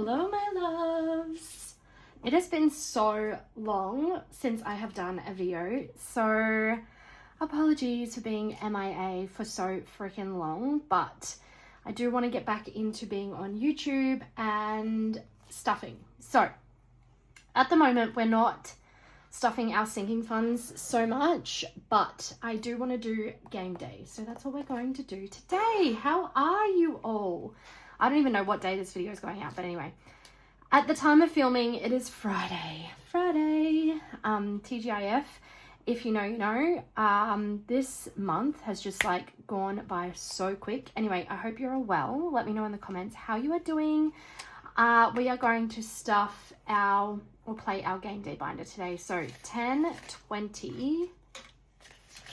Hello my loves. It has been so long since I have done a video, so apologies for being MIA for so freaking long, but I do want to get back into being on YouTube and stuffing. So at the moment we're not stuffing our sinking funds so much, but I do want to do game day, so that's what we're going to do today. How are you all? I don't even know what day this video is going out, but anyway, at the time of filming, it is Friday. TGIF, if you know, you know. This month has just like gone by so quick. Anyway, I hope you're all well. Let me know in the comments how you are doing. We are going to stuff our, or play our game day binder today. So 10, 20,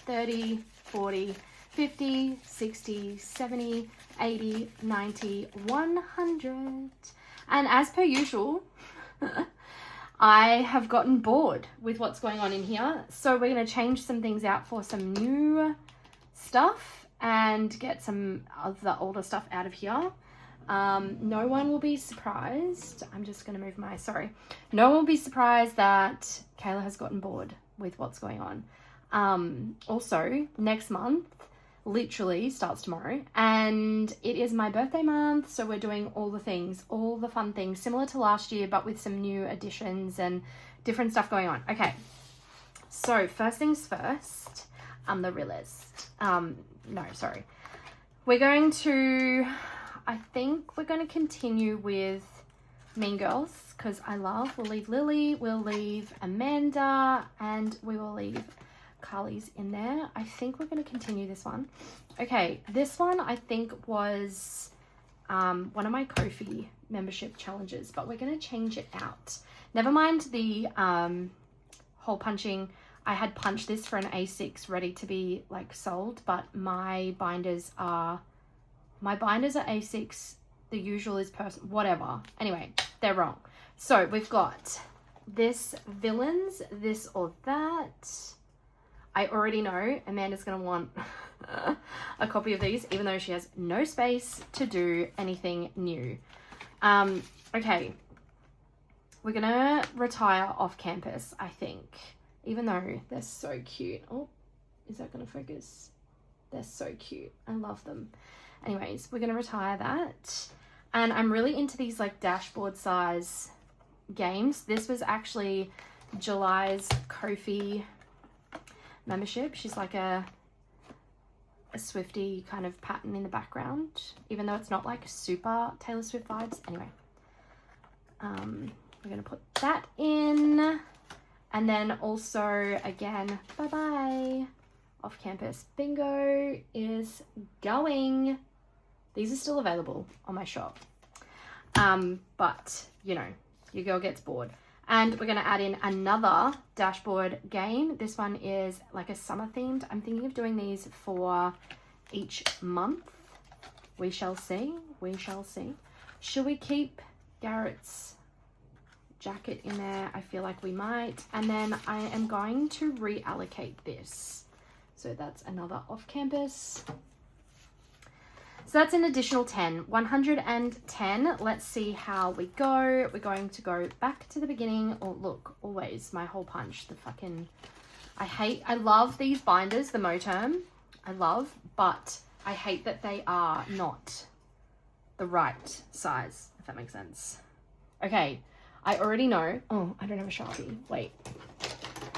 30, 40, 50, 60, 70, 80, 90, 100. And as per usual, I have gotten bored with what's going on in here. So we're going to change some things out for some new stuff and get some of the older stuff out of here. No one will be surprised. I'm just going to move my, no one will be surprised that Kayla has gotten bored with what's going on. Also, next month literally starts tomorrow and it is my birthday month, so we're doing all the things, all the fun things similar to last year but with some new additions and different stuff going on. Okay, so first things first, the realist, we're going to, I think we're going to continue with Mean Girls because we'll leave Lily, we'll leave Amanda, and we will leave Carly's in there. I think we're going to continue this one. Okay, this one I think was one of my Ko-fi membership challenges, but we're going to change it out. Never mind the hole punching. I had punched this for an A6 ready to be like sold, but my binders are A6. The usual is whatever. Anyway, they're wrong. So we've got this villains, this or that. I already know Amanda's going to want a copy of these, even though she has no space to do anything new. Okay, we're going to retire off campus, I think, even though they're so cute. Oh, is that going to focus? They're so cute. I love them. Anyways, we're going to retire that. And I'm really into these like dashboard size games. This was actually July's Ko-fi membership. She's like a Swiftie kind of pattern in the background, even though it's not like super Taylor Swift vibes. Anyway, we're gonna put that in, and then also again, bye off campus bingo is going. These are still available on my shop, but you know, your girl gets bored. And we're going to add in another dashboard game. This one is like a summer themed. I'm thinking of doing these for each month. We shall see. We shall see. Should we keep Garrett's jacket in there? I feel like we might. And then I am going to reallocate this. So that's another off-campus. So that's an additional 10, 110. Let's see how we go. We're going to go back to the beginning. Oh, look, always my hole punch, the fucking, I love these binders, the Moterm, but I hate that they are not the right size, if that makes sense. Okay, I already know. Oh, I don't have a Sharpie. Wait,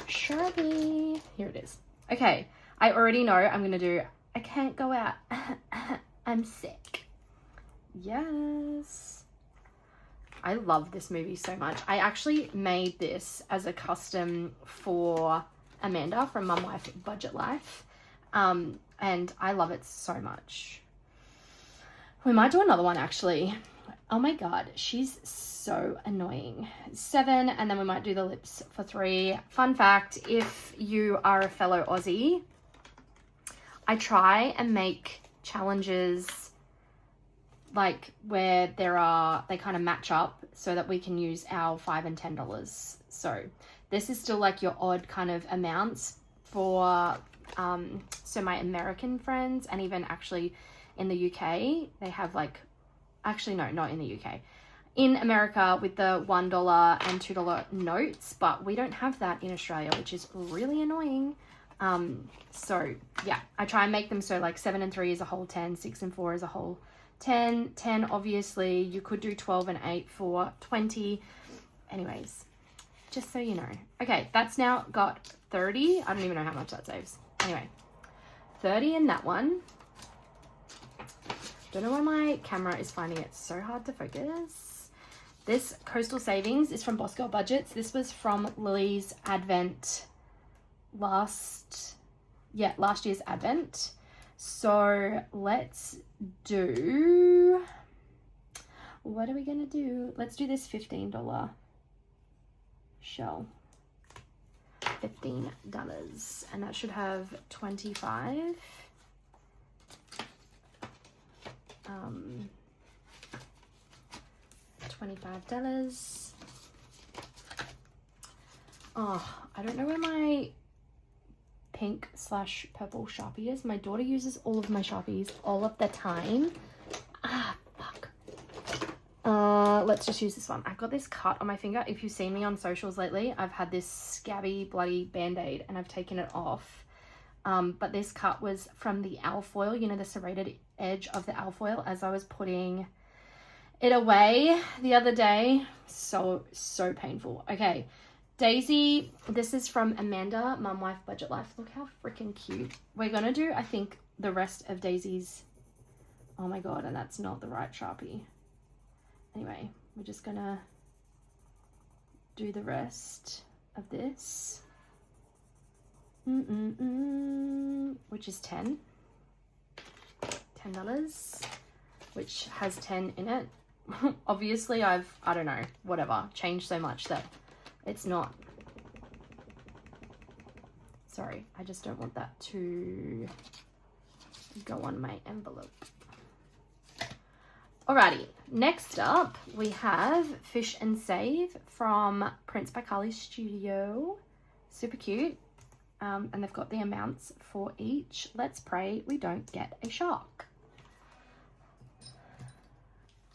Sharpie, here it is. Okay, I already know I'm going to do, I can't go out. I'm sick. Yes. I love this movie so much. I actually made this as a custom for Amanda from Mum Life Budget Life. And I love it so much. We might do another one actually. Oh my God, she's so annoying. 7, and then we might do the lips for 3. Fun fact, if you are a fellow Aussie, I try and make challenges like where they kind of match up so that we can use our $5 and $10. So this is still like your odd kind of amounts for so my American friends, and even actually in the UK they have like, actually no, not in the UK, in America with the $1 and $2 notes, but we don't have that in Australia, which is really annoying. So yeah, I try and make them so like 7 and 3 is a whole 10, 6 and 4 is a whole 10, 10 obviously. You could do 12 and 8 for 20. Anyways, just so you know. Okay, that's now got 30. I don't even know how much that saves. Anyway, 30 in that one. Don't know why my camera is finding it so hard to focus. This Coastal Savings is from Boss Girl Budgets. This was from Lily's Advent last year's Advent. So let's do, what are we gonna do? Let's do this $15 shell. $15, and that should have 25. $25. Oh, I don't know where my pink/purple Sharpie is. My daughter uses all of my Sharpies all of the time. Ah, fuck. Let's just use this one. I've got this cut on my finger. If you've seen me on socials lately, I've had this scabby, bloody band-aid and I've taken it off. But this cut was from the alfoil, you know, the serrated edge of the alfoil as I was putting it away the other day. So painful. Okay. Daisy, this is from Amanda, Mum Wife Budget Life. Look how freaking cute. We're going to do, I think, the rest of Daisy's. Oh my God, and that's not the right Sharpie. Anyway, we're just going to do the rest of this. Which is $10. $10, which has 10 in it. Obviously, I don't know, whatever, changed so much that it's not. Sorry, I just don't want that to go on my envelope. Alrighty, next up we have Fish and Save from Prince by Carly Studio. Super cute. And they've got the amounts for each. Let's pray we don't get a shark.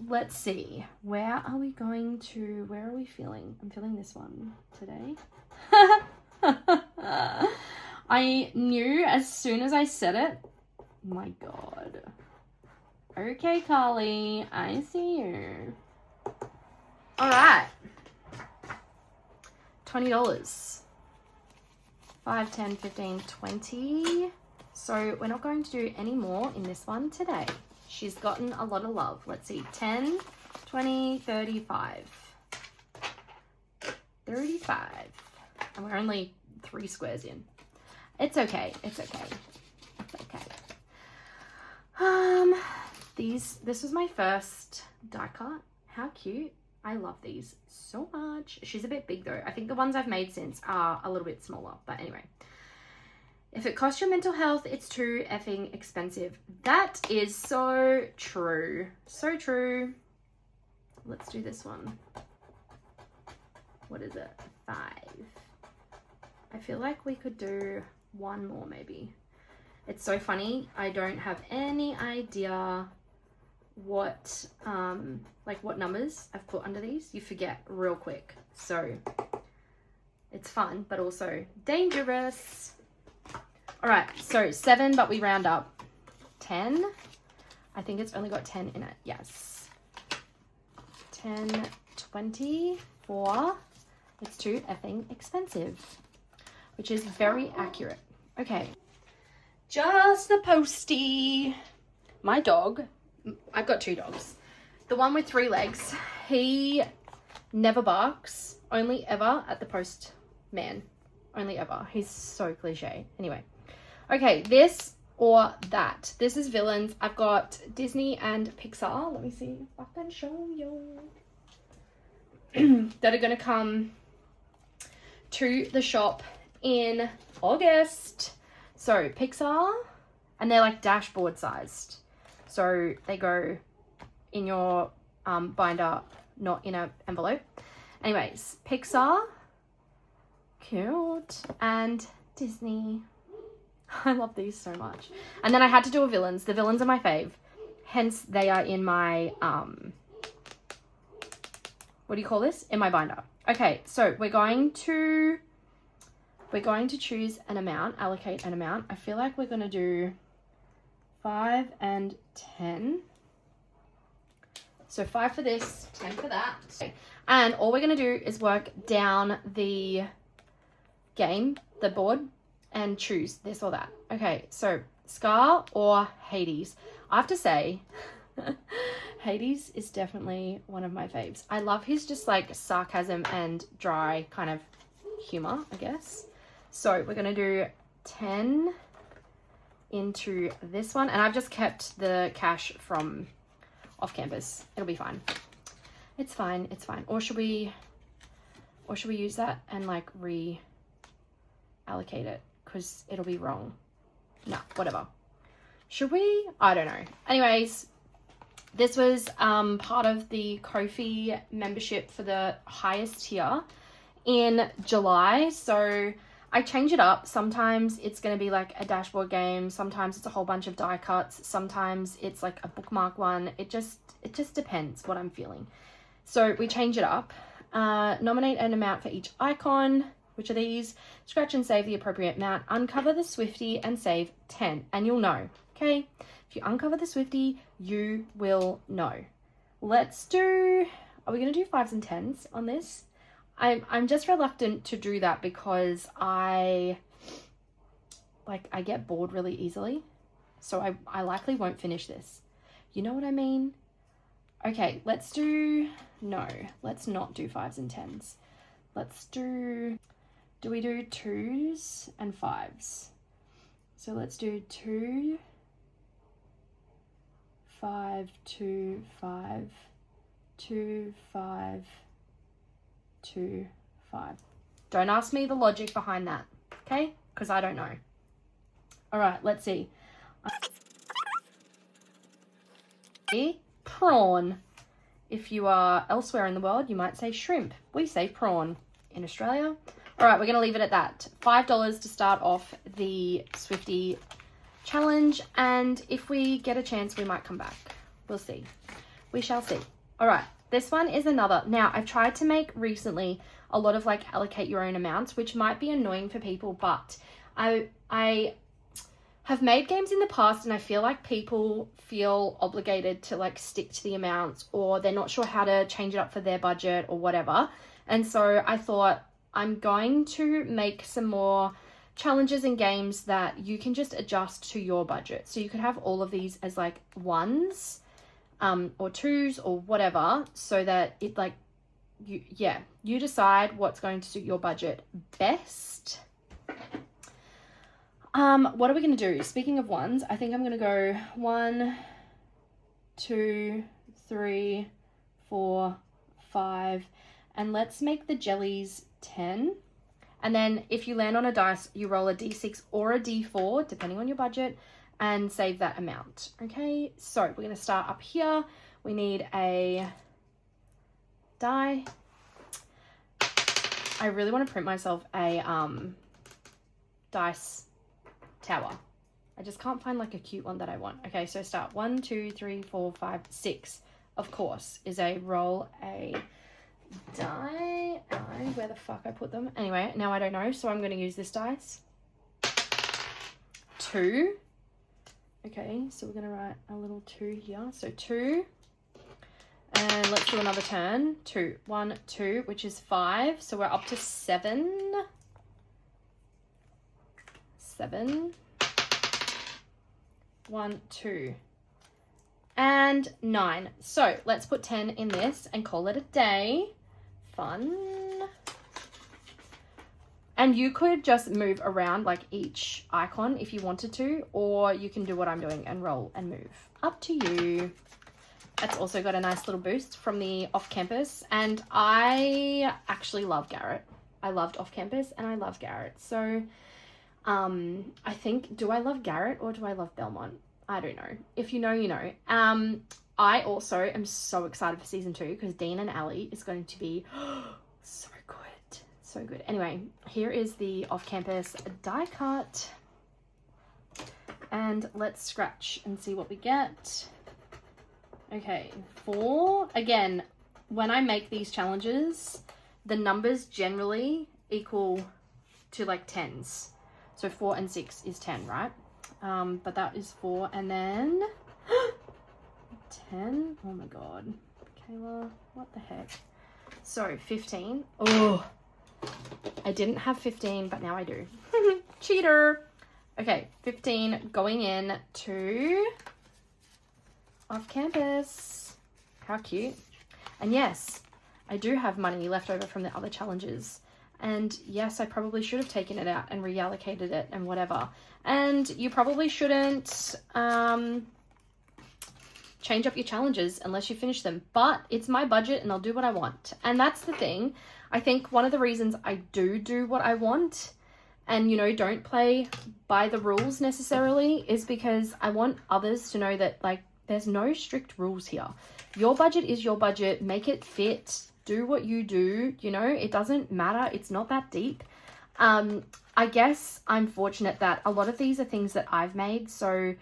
Let's see. Where are we going to, where are we feeling? I'm feeling this one today. I knew as soon as I said it. My God. Okay, Carly, I see you. All right. $20. 5, 10, 15, 20. So we're not going to do any more in this one today. She's gotten a lot of love. Let's see. 10, 20, 35. 35. And we're only 3 squares in. It's okay. It's okay. It's okay. This was my first die cut. How cute. I love these so much. She's a bit big though. I think the ones I've made since are a little bit smaller. But anyway. If it costs your mental health, it's too effing expensive. That is so true. So true. Let's do this one. What is it? 5. I feel like we could do one more maybe. It's so funny. I don't have any idea what what numbers I've put under these. You forget real quick. So it's fun, but also dangerous. All right, so 7, but we round up. 10. I think it's only got 10 in it. Yes. 10, 20, 4. It's too effing expensive, which is very accurate. Okay. Just the postie. My dog, I've got 2 dogs. The one with 3 legs, he never barks, only ever at the postman. Only ever. He's so cliche. Anyway. Okay, this or that. This is Villains. I've got Disney and Pixar. Let me see if I can show you. That are going to come to the shop in August. So Pixar, and they're like dashboard sized. So they go in your binder, not in an envelope. Anyways, Pixar, cute, and Disney. I love these so much. And then I had to do a Villains. The Villains are my fave. Hence, they are in my what do you call this? In my binder. Okay, so we're going to choose an amount, allocate an amount. I feel like we're going to do 5 and 10. So 5 for this, 10 for that. And all we're going to do is work down the game, the board, and choose this or that. Okay, so Scar or Hades. I have to say, Hades is definitely one of my faves. I love his just like sarcasm and dry kind of humor, I guess. So we're going to do 10 into this one. And I've just kept the cash from off campus. It'll be fine. It's fine. It's fine. Or should we use that and like reallocate it? Because it'll be wrong. No, whatever. Should we? I don't know. Anyways, this was part of the Ko-fi membership for the highest tier in July. So I change it up. Sometimes it's going to be like a dashboard game. Sometimes it's a whole bunch of die cuts. Sometimes it's like a bookmark one. It just depends what I'm feeling. So we change it up. Nominate an amount for each icon, which are these. Scratch and save the appropriate amount. Uncover the Swiftie and save 10. And you'll know, okay? If you uncover the Swiftie, you will know. Let's do... Are we going to do 5s and 10s on this? I'm just reluctant to do that because I get bored really easily. So I likely won't finish this. You know what I mean? Okay, let's do... No, let's not do 5s and 10s. Let's do... Do we do 2s and 5s? So let's do 2, 5, 2, 5, 2, 5, 2, 5. Don't ask me the logic behind that, okay? Because I don't know. All right, let's see. Prawn. If you are elsewhere in the world, you might say shrimp. We say prawn in Australia. All right, we're going to leave it at that. $5 to start off the Swiftie challenge. And if we get a chance, we might come back. We'll see. We shall see. All right, this one is another. Now, I've tried to make recently a lot of like allocate your own amounts, which might be annoying for people, but I have made games in the past and I feel like people feel obligated to like stick to the amounts, or they're not sure how to change it up for their budget or whatever. And so I thought I'm going to make some more challenges and games that you can just adjust to your budget. So you could have all of these as like 1s or 2s or whatever, so that it like, you decide what's going to suit your budget best. What are we going to do? Speaking of 1s, I think I'm going to go 1, 2, 3, 4, 5, and let's make the jellies 10. And then if you land on a dice, you roll a d6 or a d4, depending on your budget, and save that amount. Okay, so we're going to start up here. We need a die. I really want to print myself a dice tower. I just can't find like a cute one that I want. Okay, so start 1, 2, 3, 4, 5, 6. Of course, is a roll a die. Where the fuck I put them? Anyway, now I don't know, so I'm going to use this dice. 2. Okay, so we're going to write a little 2 here. So 2. And let's do another turn. 2. 1, 2, which is 5. So we're up to 7. 7. 1, 2. And 9. So let's put 10 in this and call it a day. Fun. And you could just move around like each icon if you wanted to, or you can do what I'm doing and roll and move. Up to you. That's also got a nice little boost from the off-campus. And I actually love Garrett. I loved off-campus and I love Garrett. So I think, do I love Garrett or do I love Belmont? I don't know. If you know, you know. I also am so excited for season 2 because Dean and Allie is going to be so good. So good. Anyway, here is the off-campus die cut. And let's scratch and see what we get. Okay, 4. Again, when I make these challenges, the numbers generally equal to like 10s. So 4 and 6 is 10, right? But that is 4 and then 10. Oh my God. Kayla, what the heck? So 15. Oh, I didn't have 15, but now I do. Cheater. Okay, 15 going in to off campus. How cute. And yes, I do have money left over from the other challenges. And yes, I probably should have taken it out and reallocated it and whatever. And you probably shouldn't change up your challenges unless you finish them. But it's my budget and I'll do what I want. And that's the thing. I think one of the reasons I do what I want and, you know, don't play by the rules necessarily is because I want others to know that, like, there's no strict rules here. Your budget is your budget. Make it fit. Do what you do. You know, it doesn't matter. It's not that deep. I guess I'm fortunate that a lot of these are things that I've made. So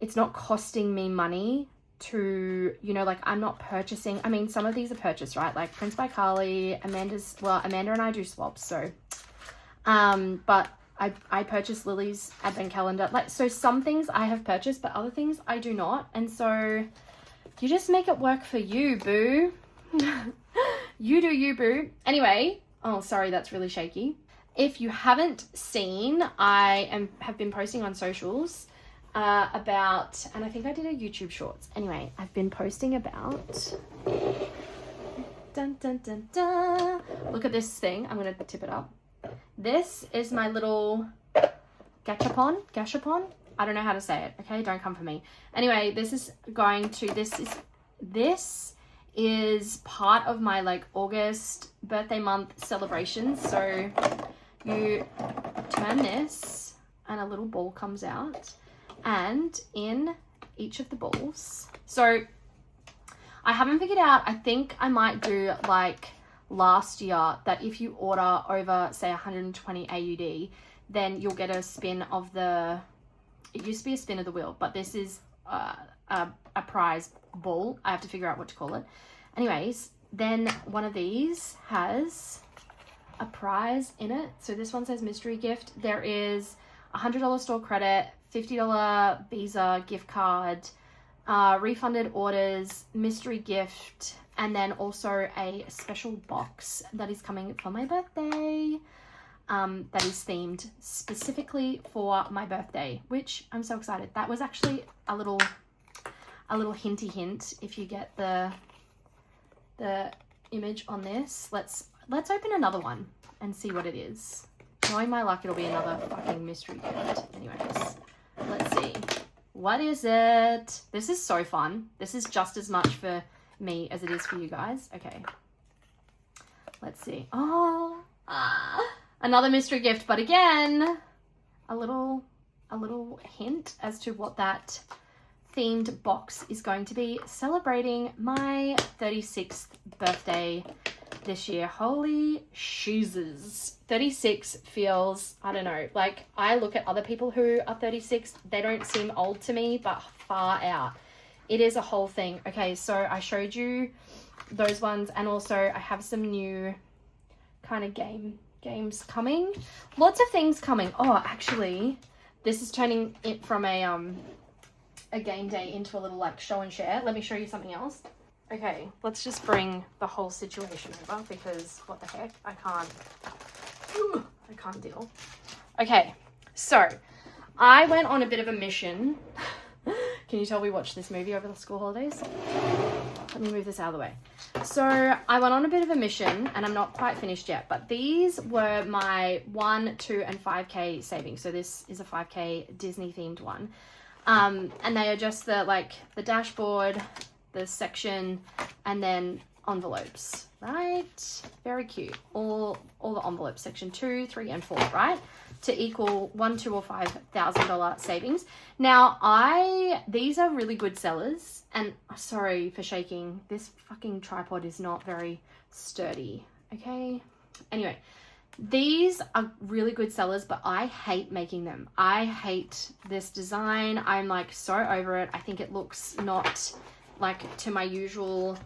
it's not costing me money to, you know, like I'm not purchasing. I mean, some of these are purchased, right? Like Prince by Carly, Amanda and I do swaps. So, but I purchased Lily's advent calendar. Like, so some things I have purchased, but other things I do not. And so you just make it work for you, boo. You do you, boo. Anyway, oh, sorry, that's really shaky. If you haven't seen, have been posting on socials about, and I think I did a YouTube shorts. Anyway, I've been posting about, dun, dun, dun, dun. Look at this thing. I'm going to tip it up. This is my little gachapon. I don't know how to say it. Okay, don't come for me. Anyway, this is part of my like August birthday month celebration. So you turn this and a little ball comes out, and in each of the balls. So I haven't figured out, I think I might do like last year, that if you order over say 120 AUD, then you'll get a spin of the, it used to be a spin of the wheel, but this is a prize ball. I have to figure out what to call it. Anyways, then one of these has a prize in it. So this one says mystery gift. There is $100 store credit, $50 Visa gift card, refunded orders, mystery gift, and then also a special box that is coming for my birthday, that is themed specifically for my birthday, which I'm so excited. That was actually a little hinty hint. If you get the image on this, let's open another one and see what it is. Knowing my luck, it'll be another fucking mystery gift. Anyways, let's see. What is it? This is so fun. This is just as much for me as it is for you guys. Okay. Let's see. Oh, another mystery gift, but again, a little hint as to what that themed box is going to be, celebrating my 36th birthday this year. Holy Jesus. 36 feels, I don't know, like I look at other people who are 36, they don't seem old to me, but far out. It is a whole thing. Okay, so I showed you those ones, and also I have some new kind of games coming. Lots of things coming. Oh, actually, this is turning it from a game day into a little like show and share. Let me show you something else. Okay, let's just bring the whole situation over, because what the heck, I can't deal. Okay, so I went on a bit of a mission. Can you tell we watched this movie over the school holidays? Let me move this out of the way. So I went on a bit of a mission, and I'm not quite finished yet, but these were my 1, 2, and 5K savings. So this is a 5K Disney themed one. And they are just the dashboard, the section, and then envelopes, right? Very cute. All the envelopes, section 2, 3, and 4, right? To equal $1,000, $2,000, or $5,000 savings. Now, these are really good sellers, and sorry for shaking. This fucking tripod is not very sturdy, okay? Anyway, these are really good sellers, but I hate making them. I hate this design. I'm like so over it. I think it looks not like to my usual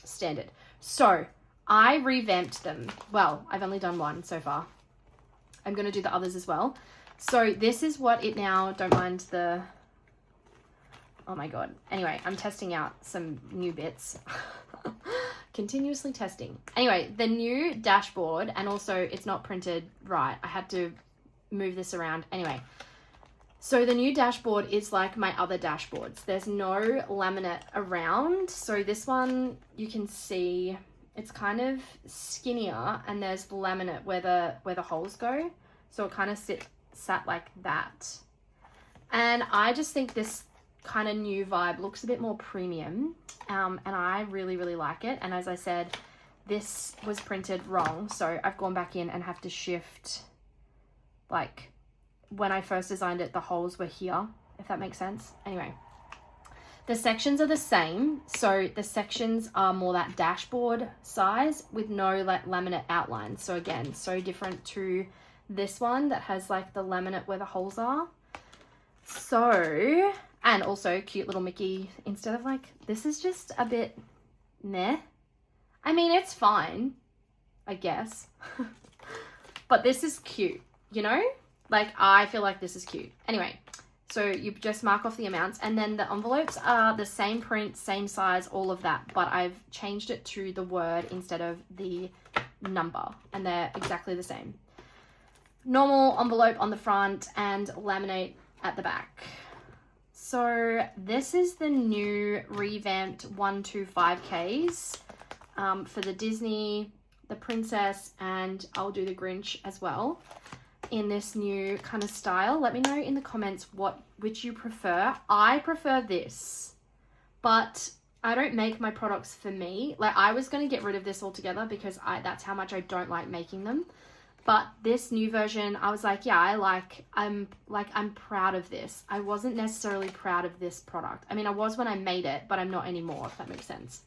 standard. So I revamped them. Well, I've only done one so far. I'm going to do the others as well. So this is what it now, don't mind the, oh my God. Anyway, I'm testing out some new bits. Continuously testing. Anyway, the new dashboard, and also it's not printed right. I had to move this around. Anyway, so the new dashboard is like my other dashboards. There's no laminate around. So this one, you can see it's kind of skinnier, and there's laminate where the holes go. So it kind of sat like that. And I just think this kind of new vibe looks a bit more premium. And I really, really like it. And as I said, this was printed wrong. So I've gone back in and have to shift, like when I first designed it, the holes were here, if that makes sense. Anyway, the sections are the same. So the sections are more that dashboard size with no like laminate outline. So again, so different to this one that has like the laminate where the holes are. So, and also cute little Mickey instead of like, this is just a bit meh. I mean, it's fine, I guess. But this is cute, you know? Like, I feel like this is cute. Anyway, so you just mark off the amounts, and then the envelopes are the same print, same size, all of that, but I've changed it to the word instead of the number, and they're exactly the same. Normal envelope on the front and laminate at the back. So this is the new revamped 125Ks for the Disney, the Princess, and I'll do the Grinch as well in this new kind of style. Let me know in the comments which you prefer. I prefer this, but I don't make my products for me. Like, I was going to get rid of this altogether because that's how much I don't like making them. But this new version, I was like, yeah, I'm proud of this. I wasn't necessarily proud of this product. I mean, I was when I made it, but I'm not anymore, if that makes sense.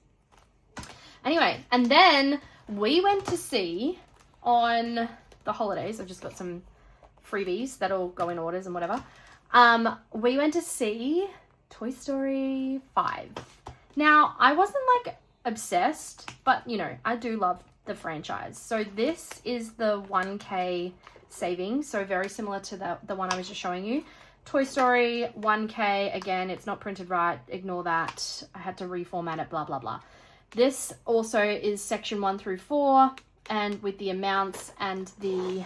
Anyway, and then we went to see on the holidays. I've just got some freebies that'll go in orders and whatever. We went to see Toy Story 5. Now, I wasn't like obsessed, but you know, I do love the franchise. So this is the 1K saving, so very similar to the one I was just showing you. Toy Story 1K, again, it's not printed right, ignore that. I had to reformat it, blah blah blah. This also is section 1 through 4, and with the amounts and the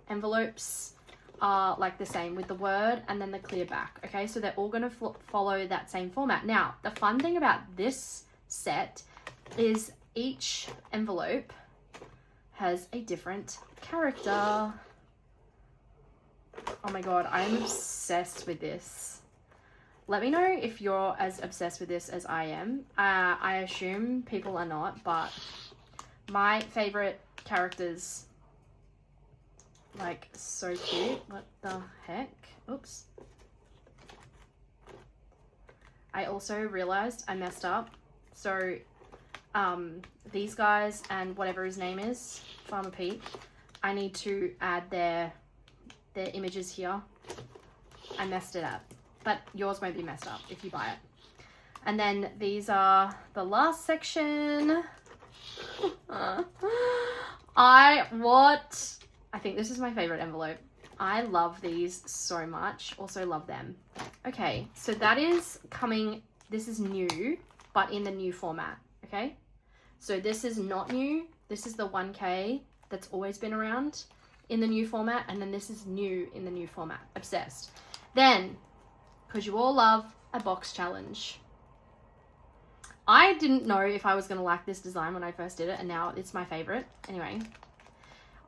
envelopes are like the same with the word and then the clear back. Okay, so they're all going to follow that same format. Now, the fun thing about this set is each envelope has a different character. Oh my God, I'm obsessed with this. Let me know if you're as obsessed with this as I am. I assume people are not, but my favorite characters, like, so cute. What the heck? Oops. I also realized I messed up. So these guys and whatever his name is, Farmer Pete, I need to add their images here. I messed it up, but yours won't be messed up if you buy it. And then these are the last section. I think this is my favorite envelope. I love these so much. Also love them. Okay, so that is coming. This is new, but in the new format. Okay, so this is not new. This is the 1K that's always been around in the new format, and then this is new in the new format. Obsessed. Then, because you all love a box challenge, I didn't know if I was going to like this design when I first did it, and now it's my favorite. Anyway,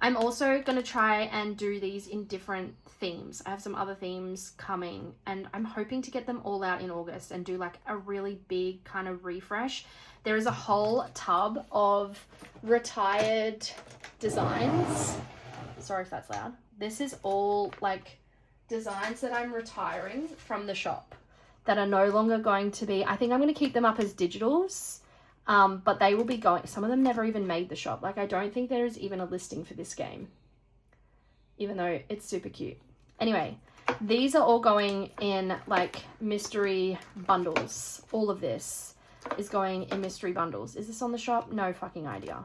I'm also going to try and do these in different themes. I have some other themes coming, and I'm hoping to get them all out in August and do like a really big kind of refresh. There is a whole tub of retired designs. Sorry if that's loud. This is all like designs that I'm retiring from the shop that are no longer going to be, I think I'm going to keep them up as digitals, but they will be going, some of them never even made the shop. Like, I don't think there's even a listing for this game, even though it's super cute. Anyway, these are all going in like mystery bundles, all of this. is going in mystery bundles. Is this on the shop? No fucking idea.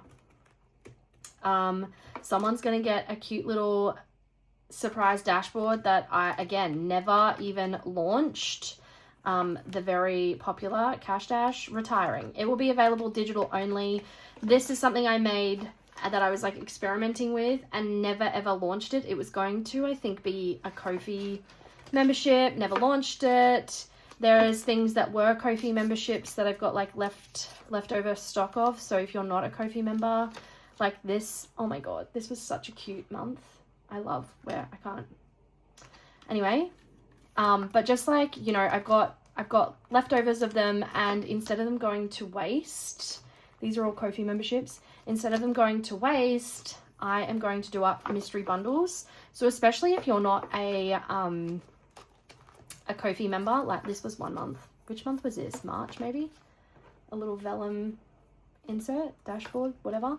Someone's gonna get a cute little surprise dashboard that I, again, never even launched. The very popular Cash Dash retiring. It will be available digital only. This is something I made that I was like experimenting with and never ever launched it. It was going to, I think, be a Ko-fi membership, never launched it. There's things that were Ko-fi memberships that I've got like leftover stock of. So if you're not a Ko-fi member, like this, oh my God, this was such a cute month. I love where I can't. Anyway, but just like, you know, I've got leftovers of them, and instead of them going to waste, these are all Ko-fi memberships. Instead of them going to waste, I am going to do up mystery bundles. So especially if you're not a Ko-fi member, like this was 1 month. Which month was this? March, maybe? A little vellum insert, dashboard, whatever.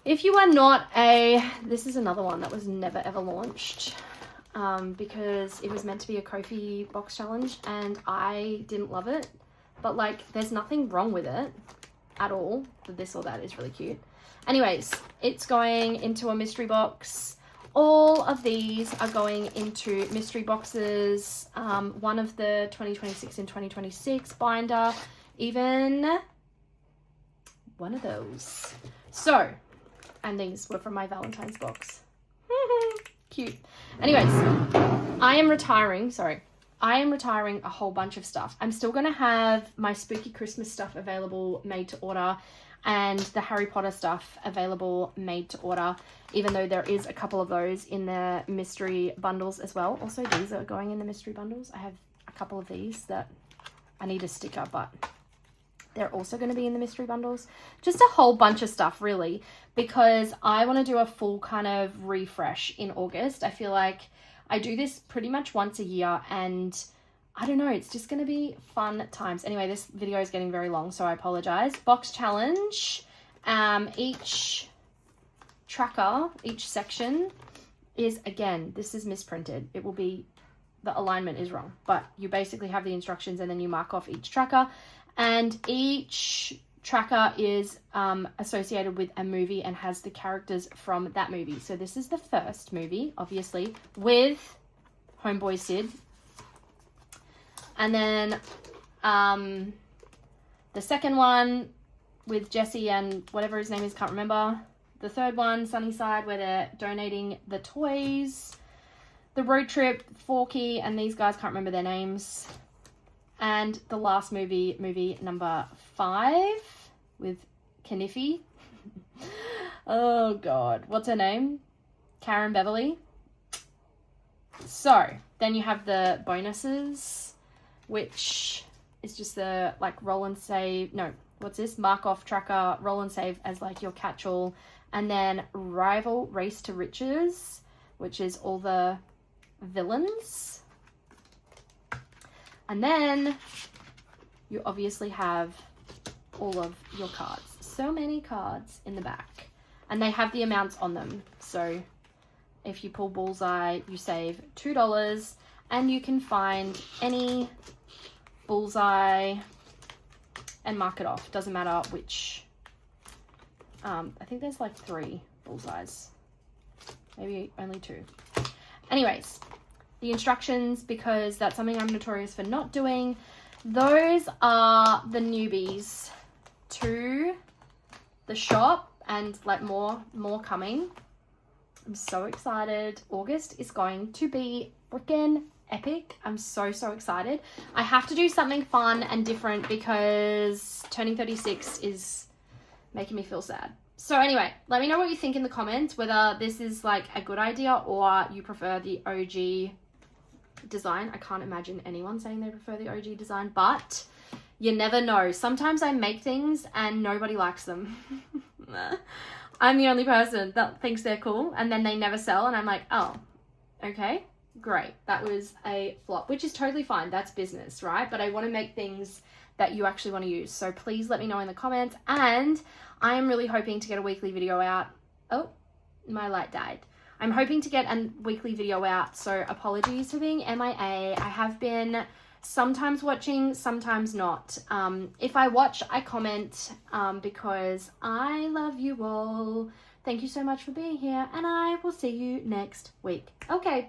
If you are not this is another one that was never ever launched, because it was meant to be a Ko-fi box challenge and I didn't love it, but like there's nothing wrong with it at all. This or that is really cute. Anyways, it's going into a mystery box. All of these are going into mystery boxes. One of the 2026 and 2026 binder, even one of those. So, and these were from my Valentine's box. Cute. Anyways, I am retiring a whole bunch of stuff. I'm still going to have my spooky Christmas stuff available, made to order, and the Harry Potter stuff available, made to order, even though there is a couple of those in the mystery bundles as well. Also, these are going in the mystery bundles. I have a couple of these that I need a sticker, but they're also going to be in the mystery bundles. Just a whole bunch of stuff, really, because I want to do a full kind of refresh in August. I feel like I do this pretty much once a year, and I don't know, it's just going to be fun times. Anyway, this video is getting very long, so I apologize. Box challenge. Each tracker, each section is, again, this is misprinted. It will be, the alignment is wrong, but you basically have the instructions and then you mark off each tracker. And each tracker is associated with a movie and has the characters from that movie. So this is the first movie, obviously, with Homeboy Sid. And then the second one with Jesse and whatever his name is, can't remember. The third one, Sunnyside, where they're donating the toys. The road trip, Forky, and these guys, can't remember their names. And the last movie number 5 with Kniffy. Oh God, what's her name? Karen Beverly. So then you have the bonuses, which is just the like roll and save. No, what's this? Mark off tracker, roll and save as like your catch-all. And then Rival Race to Riches, which is all the villains. And then you obviously have all of your cards. So many cards in the back. And they have the amounts on them. So if you pull Bullseye, you save $2. And you can find any Bullseye and mark it off. Doesn't matter which. I think there's like 3 Bullseyes. Maybe only 2. Anyways, the instructions, because that's something I'm notorious for not doing. Those are the newbies to the shop, and like more coming. I'm so excited. August is going to be freaking epic. I'm so excited. I have to do something fun and different because turning 36 is making me feel sad. So anyway, let me know what you think in the comments, whether this is like a good idea or you prefer the OG design. I can't imagine anyone saying they prefer the OG design, but you never know. Sometimes I make things and nobody likes them. I'm the only person that thinks they're cool, and then they never sell, and I'm like, oh, okay, great. That was a flop, which is totally fine. That's business, right? But I want to make things that you actually want to use. So please let me know in the comments, and I am really hoping to get a weekly video out. Oh, my light died. I'm hoping to get a weekly video out, so apologies for being MIA. I have been sometimes watching, sometimes not. If I watch, I comment because I love you all. Thank you so much for being here, and I will see you next week. Okay,